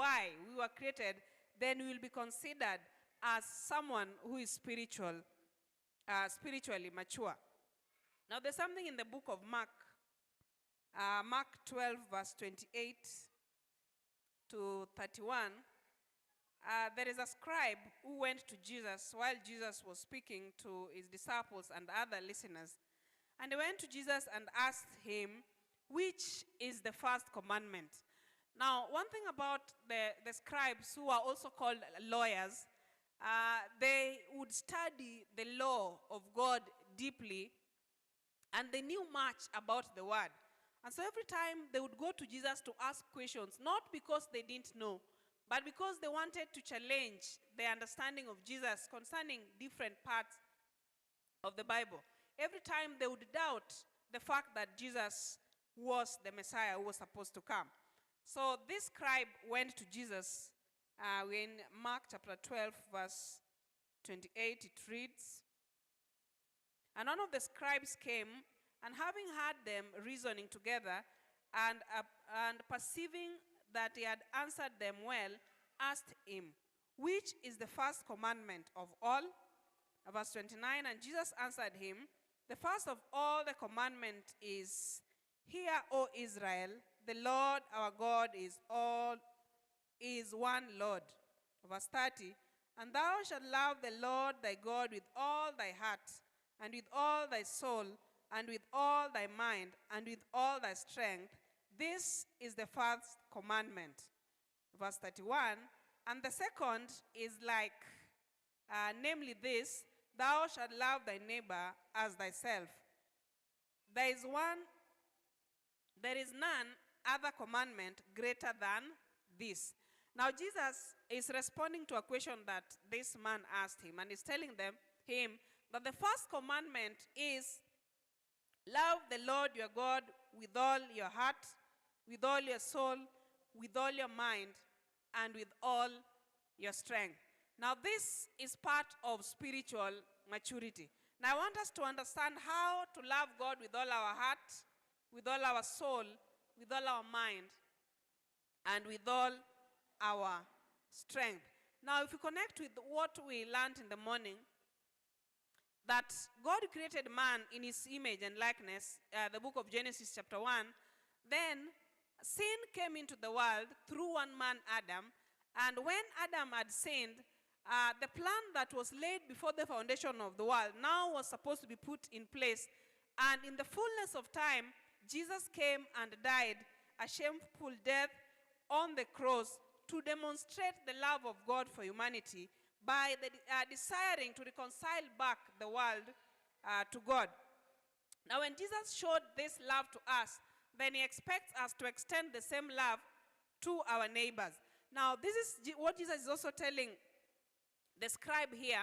why we were created, then we will be considered as someone who is spiritually mature. Now there's something in the book of Mark, Mark 12 verse 28 to 31. There is a scribe who went to Jesus while Jesus was speaking to his disciples and other listeners. And they went to Jesus and asked him, which is the first commandment? Now, one thing about the scribes, who are also called lawyers, they would study the law of God deeply, and they knew much about the word. And so every time they would go to Jesus to ask questions, not because they didn't know, but because they wanted to challenge their understanding of Jesus concerning different parts of the Bible. Every time they would doubt the fact that Jesus was the Messiah who was supposed to come. So this scribe went to Jesus. In Mark chapter 12, verse 28, it reads, and one of the scribes came, and having heard them reasoning together, and perceiving that he had answered them well, asked him, which is the first commandment of all? Verse 29, and Jesus answered him, the first of all the commandment is, hear, O Israel, the Lord our God is one Lord. Verse 30, and thou shalt love the Lord thy God with all thy heart, and with all thy soul, and with all thy mind, and with all thy strength. This is the first commandment. Verse 31, and the second is like, namely this, thou shalt love thy neighbor as thyself. There is none other commandment greater than this. Now Jesus is responding to a question that this man asked him, and he's telling him that the first commandment is, love the Lord your God with all your heart, with all your soul, with all your mind, and with all your strength. Now this is part of spiritual maturity. Now I want us to understand how to love God with all our heart, with all our soul, with all our mind, and with all our strength. Now if you connect with what we learned in the morning, that God created man in his image and likeness, the book of Genesis chapter 1, then sin came into the world through one man, Adam, and when Adam had sinned, the plan that was laid before the foundation of the world now was supposed to be put in place, and in the fullness of time, Jesus came and died a shameful death on the cross to demonstrate the love of God for humanity by desiring to reconcile back the world to God. Now when Jesus showed this love to us, then he expects us to extend the same love to our neighbors. Now this is what Jesus is also telling the scribe here,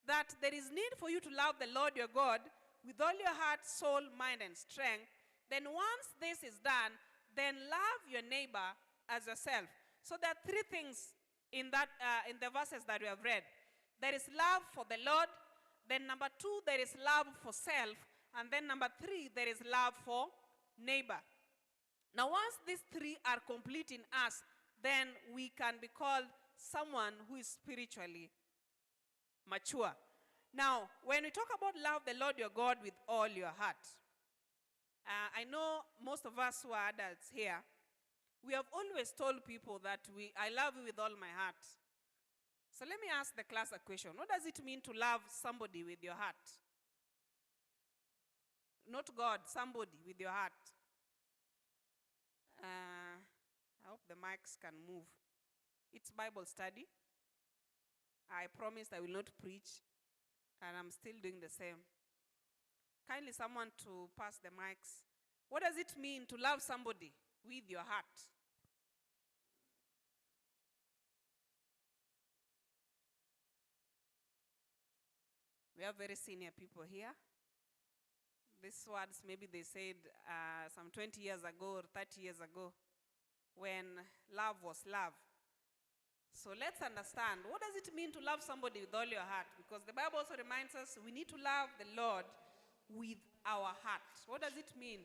that there is need for you to love the Lord your God with all your heart, soul, mind, and strength. Then once this is done, then love your neighbor as yourself. So there are three things in the verses that we have read. There is love for the Lord. Then number two, there is love for self. And then number three, there is love for neighbor. Now once these three are complete in us, then we can be called someone who is spiritually mature. Now, when we talk about love the Lord your God with all your heart, I know most of us who are adults here, we have always told people that I love you with all my heart. So let me ask the class a question. What does it mean to love somebody with your heart? Not God, somebody with your heart. I hope the mics can move. It's Bible study. I promised I will not preach, and I'm still doing the same. Kindly someone to pass the mics. What does it mean to love somebody with your heart? We have very senior people here. These words, maybe they said some 20 years ago or 30 years ago, when love was love. So let's understand, what does it mean to love somebody with all your heart? Because the Bible also reminds us we need to love the Lord with our heart. What does it mean